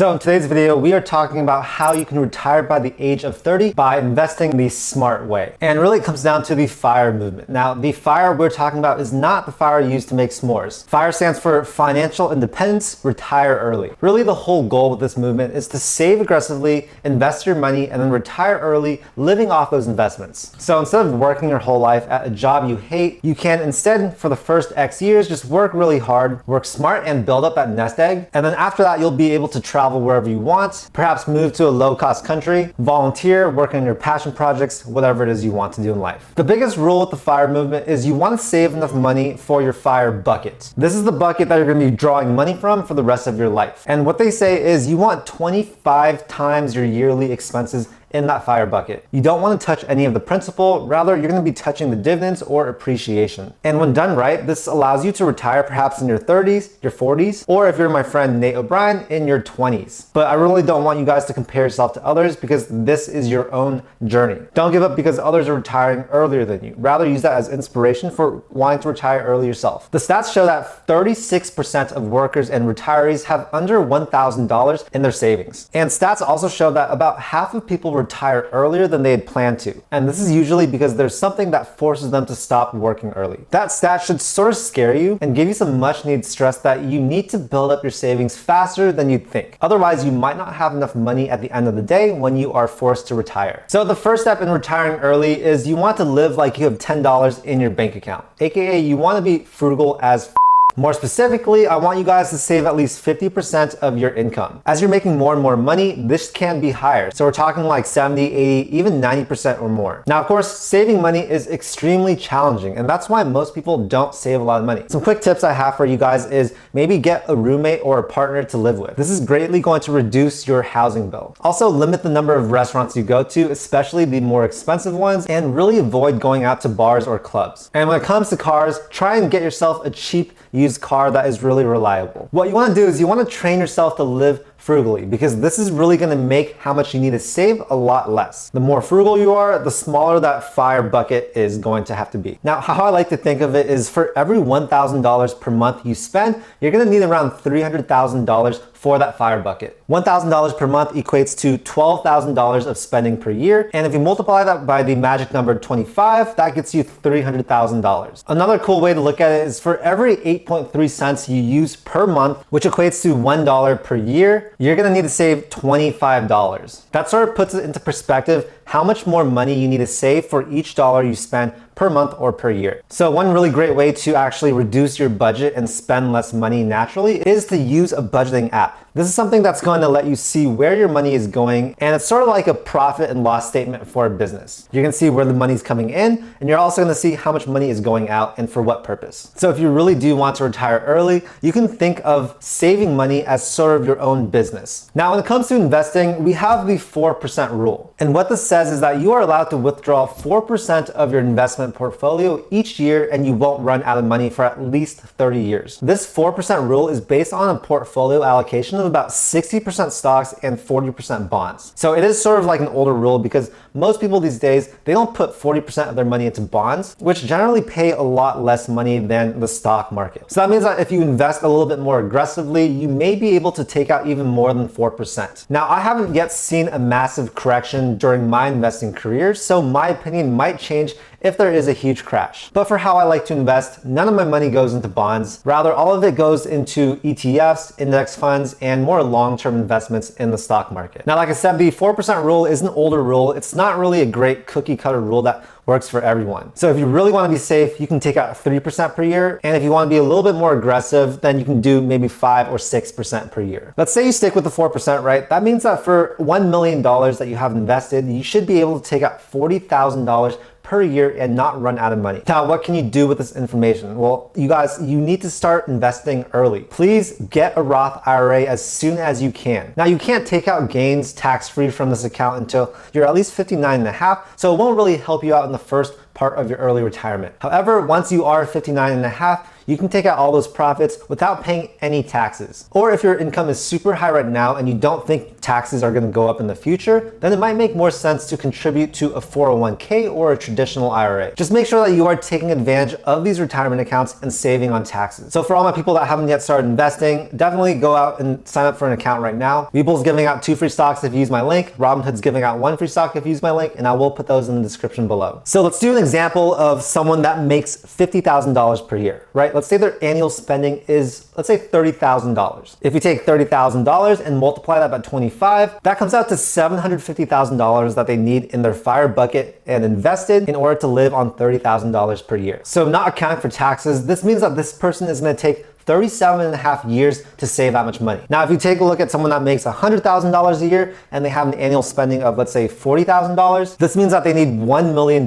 So in today's video, we are talking about how you can retire by the age of 30 by investing the smart way. And really it comes down to the FIRE movement. Now, the FIRE we're talking about is not the FIRE used to make s'mores. FIRE stands for Financial Independence, Retire Early. Really the whole goal with this movement is to save aggressively, invest your money, and then retire early, living off those investments. So instead of working your whole life at a job you hate, you can instead, for the first X years, just work really hard, work smart, and build up that nest egg. And then after that, you'll be able to travel wherever you want, perhaps move to a low-cost country, volunteer, work on your passion projects, whatever it is you want to do in life. The biggest rule with the FIRE movement is you want to save enough money for your FIRE bucket. This is the bucket that you're going to be drawing money from for the rest of your life. And what they say is you want 25 times your yearly expenses in that FIRE bucket. You don't want to touch any of the principal, rather you're going to be touching the dividends or appreciation. And when done right, this allows you to retire perhaps in your 30s, your 40s, or if you're my friend Nate O'Brien, in your 20s. But I really don't want you guys to compare yourself to others because this is your own journey. Don't give up because others are retiring earlier than you. Rather use that as inspiration for wanting to retire early yourself. The stats show that 36% of workers and retirees have under $1,000 in their savings. And stats also show that about half of people retire earlier than they had planned to. And this is usually because there's something that forces them to stop working early. That stat should sort of scare you and give you some much needed stress that you need to build up your savings faster than you'd think. Otherwise, you might not have enough money at the end of the day when you are forced to retire. So the first step in retiring early is you want to live like you have $10 in your bank account. AKA you want to be frugal as More specifically, I want you guys to save at least 50% of your income. As you're making more and more money, this can be higher. So we're talking like 70, 80, even 90% or more. Now, of course, saving money is extremely challenging, and that's why most people don't save a lot of money. Some quick tips I have for you guys is maybe get a roommate or a partner to live with. This is greatly going to reduce your housing bill. Also, limit the number of restaurants you go to, especially the more expensive ones, and really avoid going out to bars or clubs. And when it comes to cars, try and get yourself a cheap used car that is really reliable. What you want to do is you want to train yourself to live frugally, because this is really going to make how much you need to save a lot less. The more frugal you are, the smaller that FIRE bucket is going to have to be. Now, how I like to think of it is for every $1,000 per month you spend, you're going to need around $300,000 for that FIRE bucket. $1,000 per month equates to $12,000 of spending per year. And if you multiply that by the magic number 25, that gets you $300,000. Another cool way to look at it is for every 8.3 cents you use per month, which equates to $1 per year, you're gonna need to save $25. That sort of puts it into perspective how much more money you need to save for each dollar you spend per month or per year. So one really great way to actually reduce your budget and spend less money naturally is to use a budgeting app. This is something that's going to let you see where your money is going, and it's sort of like a profit and loss statement for a business. You're gonna see where the money's coming in, and you're also gonna see how much money is going out and for what purpose. So if you really do want to retire early, you can think of saving money as sort of your own business. Now, when it comes to investing, we have the 4% rule. And what this says is that you are allowed to withdraw 4% of your investment portfolio each year, and you won't run out of money for at least 30 years. This 4% rule is based on a portfolio allocation of about 60% stocks and 40% bonds. So it is sort of like an older rule because most people these days, they don't put 40% of their money into bonds, which generally pay a lot less money than the stock market. So that means that if you invest a little bit more aggressively, you may be able to take out even more than 4%. Now, I haven't yet seen a massive correction during my investing career, so my opinion might change if there is a huge crash. But for how I like to invest, none of my money goes into bonds. Rather, all of it goes into ETFs, index funds, and more long-term investments in the stock market. Now, like I said, the 4% rule is an older rule. It's not really a great cookie cutter rule that works for everyone. So if you really want to be safe, you can take out 3% per year. And if you want to be a little bit more aggressive, then you can do maybe 5 or 6% per year. Let's say you stick with the 4%, right? That means that for $1 million that you have invested, you should be able to take out $40,000 per year and not run out of money. Now, what can you do with this information? Well, you guys, you need to start investing early. Please get a Roth IRA as soon as you can. Now, you can't take out gains tax-free from this account until you're at least 59 and a half, so it won't really help you out in the first part of your early retirement. However, once you are 59 and a half, you can take out all those profits without paying any taxes. Or if your income is super high right now and you don't think taxes are going to go up in the future, then it might make more sense to contribute to a 401k or a traditional IRA. Just make sure that you are taking advantage of these retirement accounts and saving on taxes. So for all my people that haven't yet started investing, definitely go out and sign up for an account right now. WeBull's giving out 2 free stocks if you use my link. Robinhood's giving out 1 free stock if you use my link, and I will put those in the description below. So let's do an example of someone that makes $50,000 per year, right? Let's say their annual spending is, let's say $30,000. If you take $30,000 and multiply that by 25, that comes out to $750,000 that they need in their FIRE bucket and invested in order to live on $30,000 per year. So not accounting for taxes, this means that this person is going to take 37.5 years to save that much money. Now, if you take a look at someone that makes $100,000 a year and they have an annual spending of, let's say, $40,000, this means that they need $1 million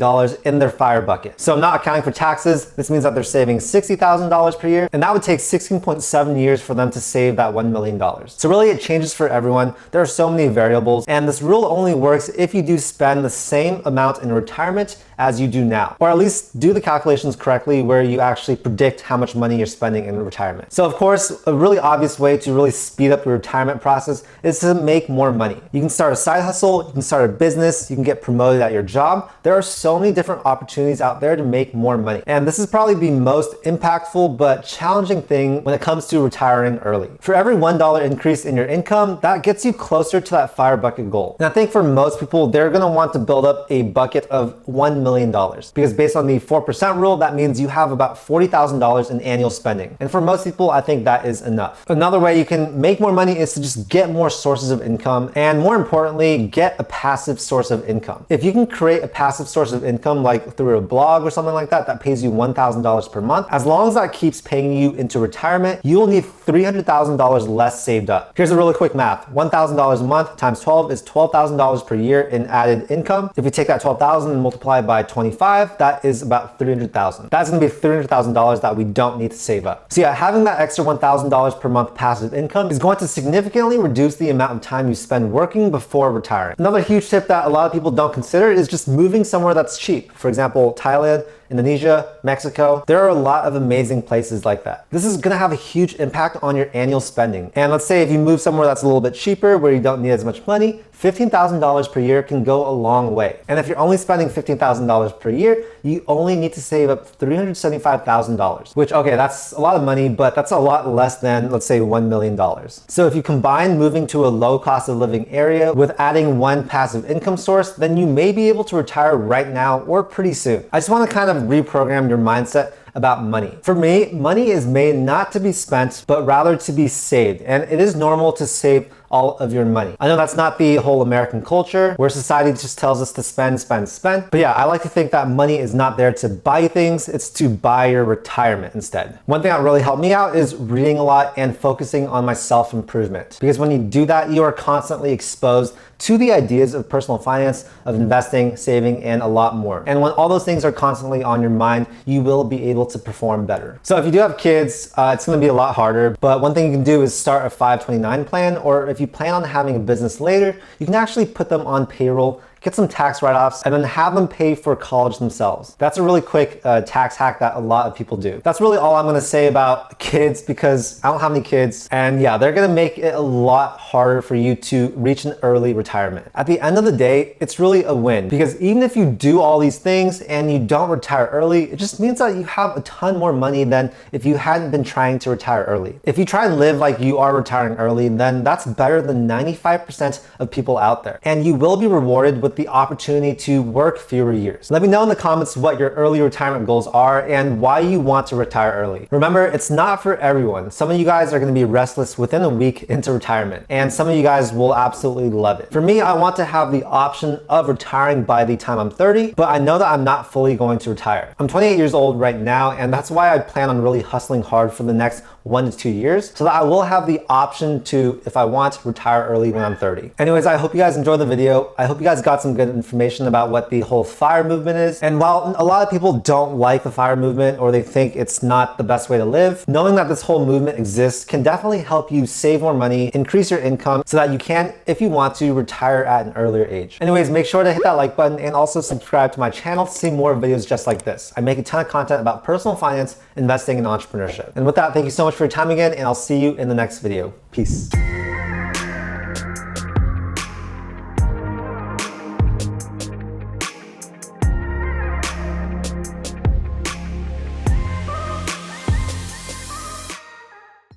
in their FIRE bucket. So not accounting for taxes, this means that they're saving $60,000 per year, and that would take 16.7 years for them to save that $1 million. So really, it changes for everyone. There are so many variables, and this rule only works if you do spend the same amount in retirement as you do now, or at least do the calculations correctly where you actually predict how much money you're spending in retirement. So of course, a really obvious way to really speed up your retirement process is to make more money. You can start a side hustle, you can start a business, you can get promoted at your job. There are so many different opportunities out there to make more money. And this is probably the most impactful but challenging thing when it comes to retiring early. For every $1 increase in your income, that gets you closer to that FIRE bucket goal. And I think for most people, they're gonna want to build up a bucket of $1 million, because based on the 4% rule, that means you have about $40,000 in annual spending. And for most people, I think that is enough. Another way you can make more money is to just get more sources of income, and more importantly, get a passive source of income. If you can create a passive source of income, like through a blog or something like that, that pays you $1,000 per month, as long as that keeps paying you into retirement, you will need $300,000 less saved up. Here's a really quick math. $1,000 a month times 12 is $12,000 per year in added income. If you take that 12,000 and multiply it by 25, that is about $300,000. That's gonna be $300,000 that we don't need to save up. So yeah, having that extra $1,000 per month passive income is going to significantly reduce the amount of time you spend working before retiring. Another huge tip that a lot of people don't consider is just moving somewhere that's cheap. For example, Thailand, Indonesia, Mexico. There are a lot of amazing places like that. This is gonna have a huge impact on your annual spending. And let's say if you move somewhere that's a little bit cheaper, where you don't need as much money, $15,000 per year can go a long way. And if you're only spending $15,000 per year, you only need to save up $375,000, which, okay, that's a lot of money, but that's a lot less than, let's say, $1 million. So if you combine moving to a low cost of living area with adding one passive income source, then you may be able to retire right now or pretty soon. I just want to kind of reprogram your mindset about money. For me, money is made not to be spent, but rather to be saved. And it is normal to save all of your money. I know that's not the whole American culture where society just tells us to spend, spend, spend. But yeah, I like to think that money is not there to buy things, it's to buy your retirement instead. One thing that really helped me out is reading a lot and focusing on my self-improvement. Because when you do that, you are constantly exposed to the ideas of personal finance, of investing, saving, and a lot more. And when all those things are constantly on your mind, you will be able to perform better. So if you do have kids, it's gonna be a lot harder, but one thing you can do is start a 529 plan, or if you plan on having a business later, you can actually put them on payroll, get some tax write-offs, and then have them pay for college themselves. That's a really quick tax hack that a lot of people do. That's really all I'm gonna say about kids, because I don't have any kids, and yeah, they're gonna make it a lot harder for you to reach an early retirement. At the end of the day, it's really a win, because even if you do all these things and you don't retire early, it just means that you have a ton more money than if you hadn't been trying to retire early. If you try and live like you are retiring early, then that's better than 95% of people out there, and you will be rewarded with the opportunity to work fewer years. Let me know in the comments what your early retirement goals are and why you want to retire early. Remember, it's not for everyone. Some of you guys are going to be restless within a week into retirement, and some of you guys will absolutely love it. For me, I want to have the option of retiring by the time I'm 30, but I know that I'm not fully going to retire. I'm 28 years old right now, and that's why I plan on really hustling hard for the next 1 to 2 years so that I will have the option to, if I want, retire early when I'm 30. Anyways, I hope you guys enjoyed the video. I hope you guys got some good information about what the whole FIRE movement is. And while a lot of people don't like the FIRE movement or they think it's not the best way to live, knowing that this whole movement exists can definitely help you save more money, increase your income so that you can, if you want to, retire at an earlier age. Anyways, make sure to hit that like button and also subscribe to my channel to see more videos just like this. I make a ton of content about personal finance, investing, and entrepreneurship. And with that, thank you so much for your time again, and I'll see you in the next video. Peace.